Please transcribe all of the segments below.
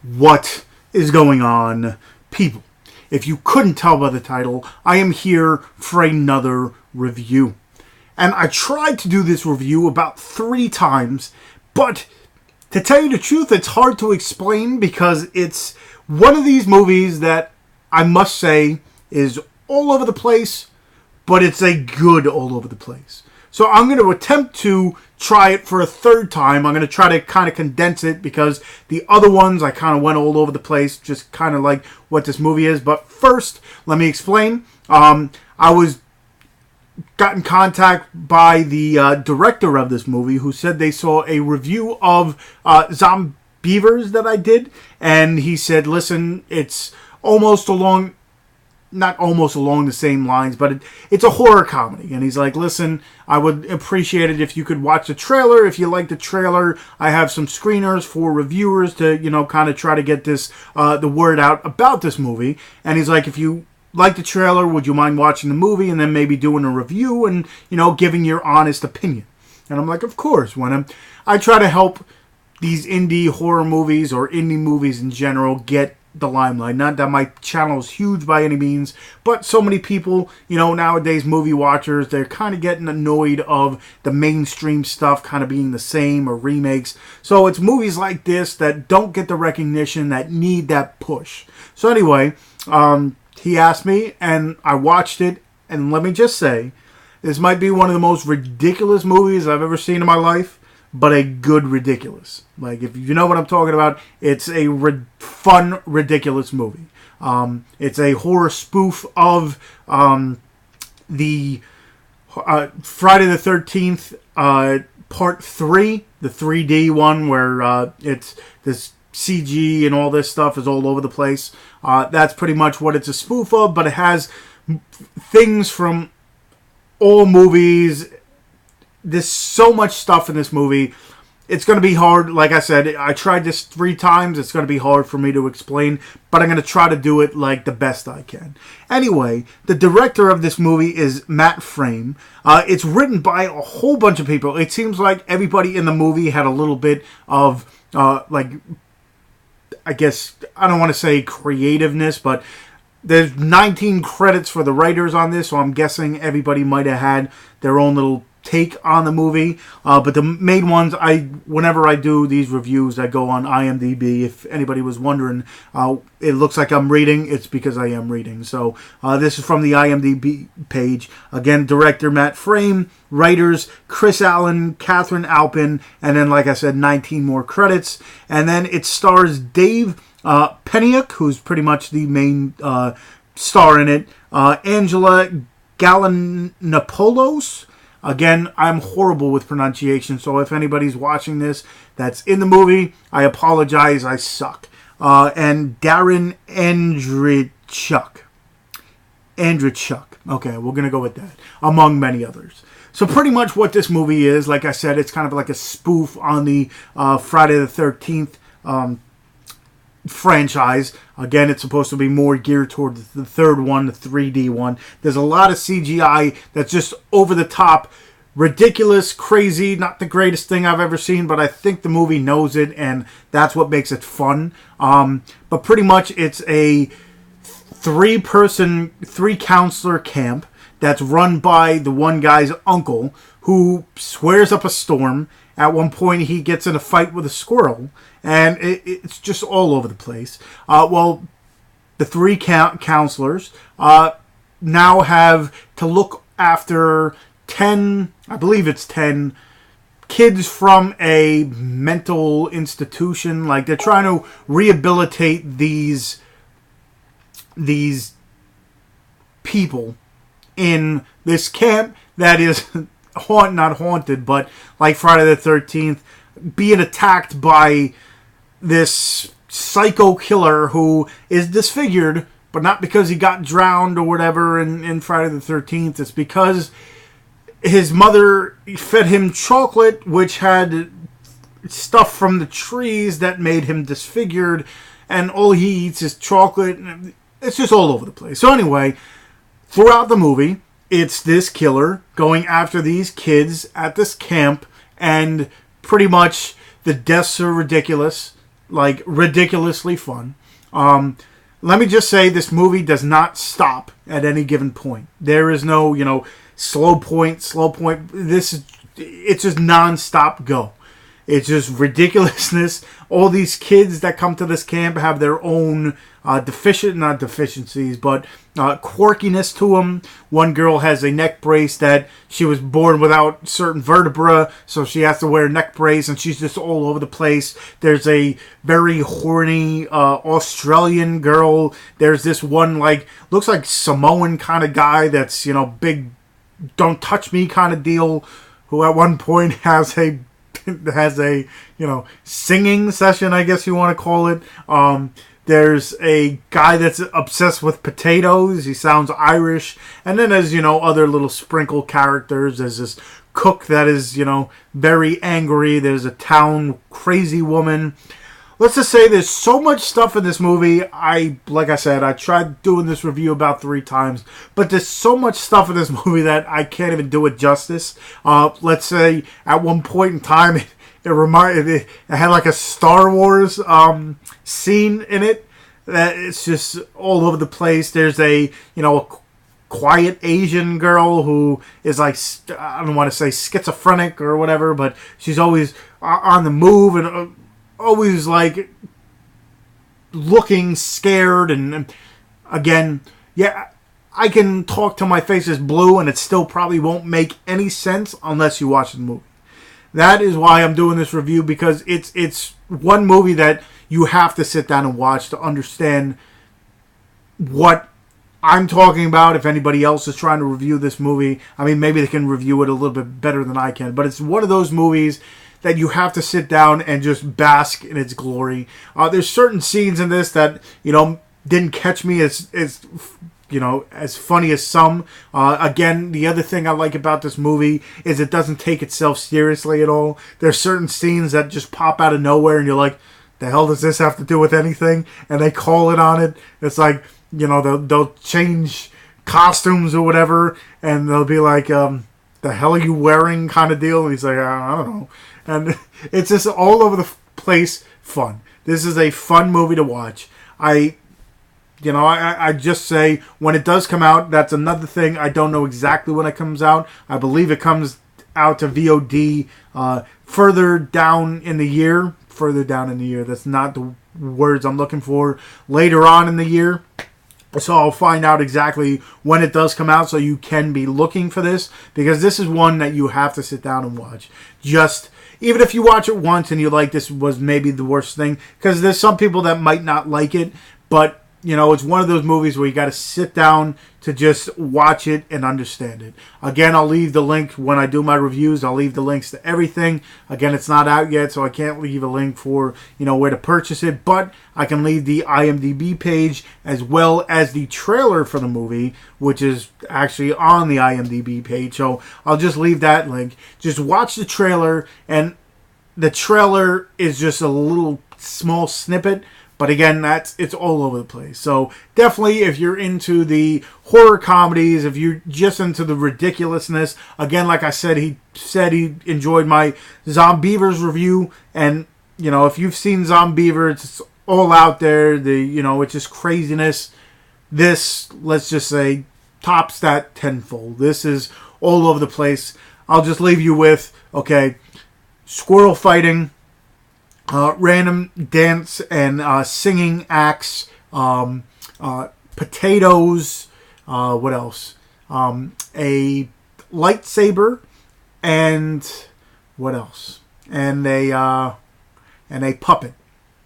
What is going on, people? If you couldn't tell by the title, I am here for another review. And I tried to do this review about 3 times, but to tell you the truth, it's hard to explain because it's one of these movies that I must say is all over the place, but it's a good all over the place. So I'm going to attempt to try it for a 3rd time. I'm going to try to kind of condense it because the other ones I kind of went all over the place, just kind of like what this movie is. But first, let me explain. I got in contact by the director of this movie who said they saw a review of Zombievers that I did. And he said, listen, it's almost along... not almost along the same lines, but it's a horror comedy. And he's like, listen, I would appreciate it if you could watch the trailer. If you like the trailer, I have some screeners for reviewers to, kind of try to get this, the word out about this movie. And he's like, if you like the trailer, would you mind watching the movie and then maybe doing a review and, giving your honest opinion? And I'm like, of course. When I try to help these indie horror movies or indie movies in general get the limelight. Not that my channel is huge by any means, but so many people, nowadays, movie watchers, they're kind of getting annoyed of the mainstream stuff kind of being the same or remakes. So it's movies like this that don't get the recognition, that need that push. So anyway, he asked me and I watched it, and let me just say, this might be one of the most ridiculous movies I've ever seen in my life. But a good ridiculous. Like, if you know what I'm talking about, it's a fun, ridiculous movie. It's a horror spoof of the Friday the 13th Part 3, the 3D one, where it's this CG and all this stuff is all over the place. That's pretty much what it's a spoof of, but it has things from all movies. There's so much stuff in this movie. It's going to be hard. Like I said, I tried this 3 times. It's going to be hard for me to explain, but I'm going to try to do it like the best I can. Anyway, the director of this movie is Matt Frame. It's written by a whole bunch of people. It seems like everybody in the movie had a little bit of, I guess, I don't want to say creativeness, but there's 19 credits for the writers on this, so I'm guessing everybody might have had their own little take on the movie, but the main ones, whenever I do these reviews, I go on IMDB. If anybody was wondering, it looks like I'm reading. It's because I am reading. So this is from the IMDB page. Again, director Matt Frame, writers Chris Allen, Katherine Alpen, and then, like I said, 19 more credits. And then it stars Dave Peniuk, who's pretty much the main star in it. Angela Galanopoulos. Again, I'm horrible with pronunciation, so if anybody's watching this that's in the movie, I apologize, I suck. And Darren Andrichuk. Okay, we're going to go with that, among many others. So pretty much what this movie is, like I said, it's kind of like a spoof on the Friday the 13th franchise. Again, it's supposed to be more geared toward the 3rd one, the 3D one. There's a lot of CGI that's just over the top, ridiculous, crazy, not the greatest thing I've ever seen, but I think the movie knows it, and that's what makes it fun. But pretty much it's a 3-counselor camp that's run by the one guy's uncle, who swears up a storm. At one point, he gets in a fight with a squirrel, and it's just all over the place. Well, the 3 counselors now have to look after 10, I believe it's 10, kids from a mental institution. Like, they're trying to rehabilitate these people in this camp that is not haunted, but like Friday the 13th, being attacked by this psycho killer who is disfigured, but not because he got drowned or whatever in Friday the 13th. It's because his mother fed him chocolate, which had stuff from the trees that made him disfigured, and all he eats is chocolate. It's just all over the place. So anyway, throughout the movie, it's this killer going after these kids at this camp, and pretty much the deaths are ridiculous. like ridiculously fun. Let me just say, this movie does not stop at any given point. There is no, slow point. It's just non-stop go. It's just ridiculousness. All these kids that come to this camp have their own quirkiness to them. One girl has a neck brace that she was born without certain vertebra, so she has to wear a neck brace, and she's just all over the place. There's a very horny Australian girl. There's this one, looks like Samoan kind of guy that's, big, don't touch me kind of deal, who at one point has a singing session, I guess you want to call it. There's a guy that's obsessed with potatoes. He sounds Irish. And then there's, other little sprinkle characters. There's this cook that is, very angry. There's a town crazy woman. Let's just say there's so much stuff in this movie. Like I said, I tried doing this review about 3 times, but there's so much stuff in this movie that I can't even do it justice. Let's say at one point in time, it had like a Star Wars scene in it. That it's just all over the place. There's a quiet Asian girl who is I don't want to say schizophrenic or whatever, but she's always on the move and always looking scared. And again, yeah, I can talk till my face is blue and it still probably won't make any sense unless you watch the movie. That is why I'm doing this review, because it's one movie that you have to sit down and watch to understand what I'm talking about. If anybody else is trying to review this movie, I mean, maybe they can review it a little bit better than I can, but it's one of those movies that you have to sit down and just bask in its glory. There's certain scenes in this that, didn't catch me as funny as some. Again, the other thing I like about this movie is it doesn't take itself seriously at all. There's certain scenes that just pop out of nowhere and you're like, the hell does this have to do with anything? And they call it on it. It's like, they'll change costumes or whatever, and they'll be like, the hell are you wearing kind of deal? And he's like, I don't know. And it's just all over the place fun. This is a fun movie to watch. I just say, when it does come out, that's another thing. I don't know exactly when it comes out. I believe it comes out to VOD further down in the year. That's not the words I'm looking for. Later on in the year. So I'll find out exactly when it does come out, so you can be looking for this, because this is one that you have to sit down and watch. Even if you watch it once and you're like, this was maybe the worst thing, because there's some people that might not like it, but it's one of those movies where you got to sit down to just watch it and understand it. Again, I'll leave the link when I do my reviews. I'll leave the links to everything. Again, it's not out yet, so I can't leave a link for, where to purchase it, but I can leave the IMDB page as well as the trailer for the movie, which is actually on the IMDB page. So I'll just leave that link. Just watch the trailer, and the trailer is just a little small snippet. But again, it's all over the place. So definitely, if you're into the horror comedies, if you're just into the ridiculousness, again, like I said, he enjoyed my Zombievers review. And, if you've seen Zombievers, it's all out there. It's just craziness. This, let's just say, tops that tenfold. This is all over the place. I'll just leave you with, squirrel fighting, random dance and singing acts, potatoes, what else? A lightsaber, and what else? And a puppet.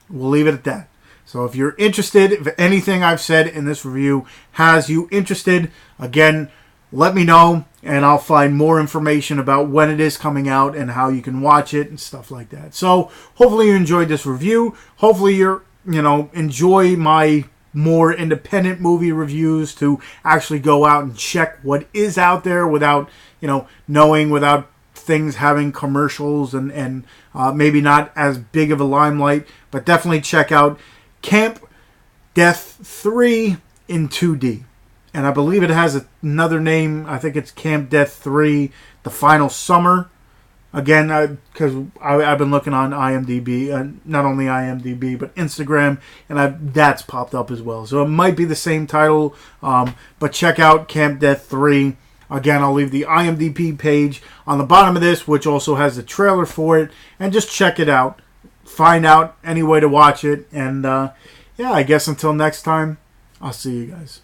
We'll leave it at that. So if you're interested, if anything I've said in this review has you interested, again, let me know, and I'll find more information about when it is coming out and how you can watch it and stuff like that. So hopefully you enjoyed this review. Hopefully you're, enjoy my more independent movie reviews, to actually go out and check what is out there without, knowing, without things having commercials and maybe not as big of a limelight. But definitely check out Camp Death 3 in 2D. And I believe it has another name. I think it's Camp Death 3, The Final Summer. Again, because I've been looking on IMDb, not only IMDb, but Instagram, and that's popped up as well. So it might be the same title, but check out Camp Death 3. Again, I'll leave the IMDb page on the bottom of this, which also has the trailer for it, and just check it out. Find out any way to watch it, and yeah, I guess until next time, I'll see you guys.